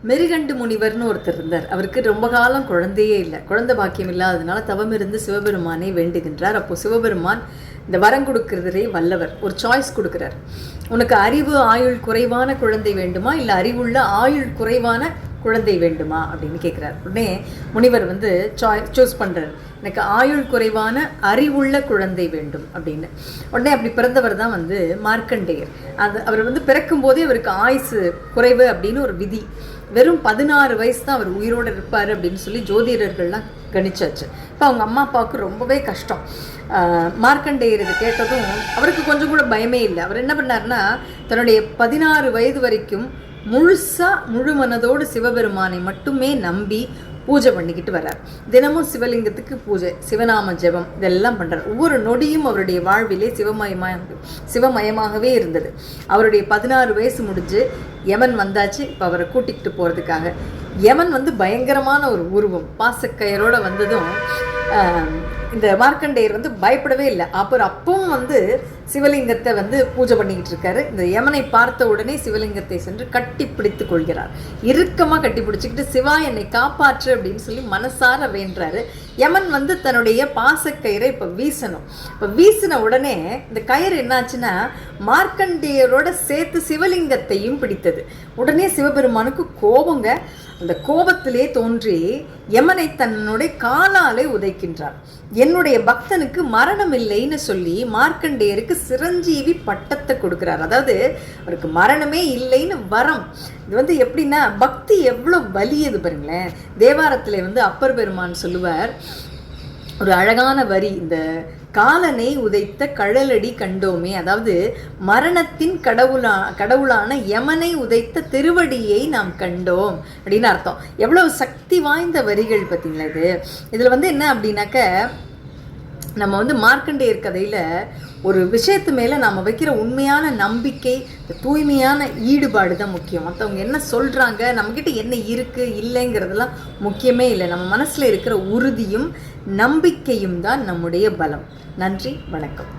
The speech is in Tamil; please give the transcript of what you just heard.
மெருகண்டு முனிவர்னு ஒருத்தர் இருந்தார். அவருக்கு ரொம்ப காலம் குழந்தையே இல்லை. குழந்தை பாக்கியம் இல்லாததுனால தவம் இருந்து சிவபெருமானை வேண்டுகின்றார். அப்போ சிவபெருமான் இந்த வரம் கொடுக்கறதே வல்லவர். ஒரு சாய்ஸ் கொடுக்குறார். உனக்கு அறிவு ஆயுள் குறைவான குழந்தை வேண்டுமா, இல்லை அறிவுள்ள ஆயுள் குறைவான குழந்தை வேண்டுமா அப்படின்னு கேட்குறார். உடனே முனிவர் சூஸ் பண்ணுறார், எனக்கு ஆயுள் குறைவான அறிவுள்ள குழந்தை வேண்டும் அப்படின்னு. உடனே அப்படி பிறந்தவர் தான் மார்க்கண்டேயர். அவர் பிறக்கும் போதே அவருக்கு ஆயுசு குறைவு அப்படின்னு ஒரு விதி. வெறும் 16 வயசு தான் அவர் உயிரோடு இருப்பார் அப்படின்னு சொல்லி ஜோதிடர்கள்லாம் கணிச்சாச்சு. இப்போ அவங்க அம்மா அப்பாவுக்கு ரொம்பவே கஷ்டம். மார்க்கண்டேயர் இது கேட்டதும் அவருக்கு கொஞ்சம் கூட பயமே இல்லை. அவர் என்ன பண்ணார்னா, தன்னுடைய 16 வயது வரைக்கும் முழு மனதோடு சிவபெருமானை மட்டுமே நம்பி பூஜை பண்ணிக்கிட்டு வர்றார். தினமும் சிவலிங்கத்துக்கு பூஜை, சிவநாம ஜெபம் இதெல்லாம் பண்ணுறார். ஒவ்வொரு நொடியும் அவருடைய வாழ்விலே சிவமயமாகவே இருந்தது. அவருடைய 16 வயசு முடிஞ்சு யமன் வந்தாச்சு. இப்போ அவரை கூட்டிகிட்டு போகிறதுக்காக யமன் பயங்கரமான ஒரு உருவம், பாசக்கயரோட வந்ததும் இந்த மார்க்கண்டேயர் பயப்படவே இல்லை. அப்பவும் சிவலிங்கத்தை பூஜை பண்ணிக்கிட்டு இருக்காரு. இந்த யமனை பார்த்த உடனே சிவலிங்கத்தை சென்று கட்டி பிடித்து கொள்கிறார். இறுக்கமாக கட்டி பிடிச்சிக்கிட்டு சிவா என்னை காப்பாற்று அப்படின்னு சொல்லி மனசார வேண்டுறாரு. யமன் தன்னுடைய பாசக்கயிறை இப்போ வீசணும். இப்போ வீசின உடனே இந்த கயிறு என்னாச்சுன்னா மார்க்கண்டேயரோட சேர்த்து சிவலிங்கத்தையும் பிடித்தது. உடனே சிவபெருமானுக்கு கோபங்க. அந்த கோபத்திலே தோன்றி யமனை தன்னுடைய காலாலே உதைக்கின்றார். என்னுடைய பக்தனுக்கு மரணம் இல்லைன்னு சொல்லி மார்க்கண்டேயருக்கு சிரஞ்சீவி பட்டத்தை கொடுக்கிறார். அதாவது அவருக்கு மரணமே இல்லைன்னு வரம். இது எப்படின்னா பக்தி எவ்வளோ வலியது பாருங்களேன். தேவாரத்தில் அப்பர் பெருமான் சொல்லுவார் ஒரு அழகான வரி, இந்த காலனை உதைத்த கழலடி கண்டோமே. அதாவது மரணத்தின் கடவுளான யமனை உதைத்த திருவடியை நாம் கண்டோம் அப்படின்னு அர்த்தம். எவ்வளவு சக்தி வாய்ந்த வரிகள் பார்த்தீங்களா இது. இதில் என்ன அப்படின்னாக்க, நம்ம மார்க்கண்டேயர் கதையில் ஒரு விஷயத்து மேலே நாம் வைக்கிற உண்மையான நம்பிக்கை, தூய்மையான ஈடுபாடு தான் முக்கியம். மற்றவங்க என்ன சொல்கிறாங்க, நம்மக்கிட்ட என்ன இருக்குது இல்லைங்கிறதெல்லாம் முக்கியமே இல்லை. நம்ம மனசில் இருக்கிற உறுதியும் நம்பிக்கையும் தான் நம்முடைய பலம். நன்றி, வணக்கம்.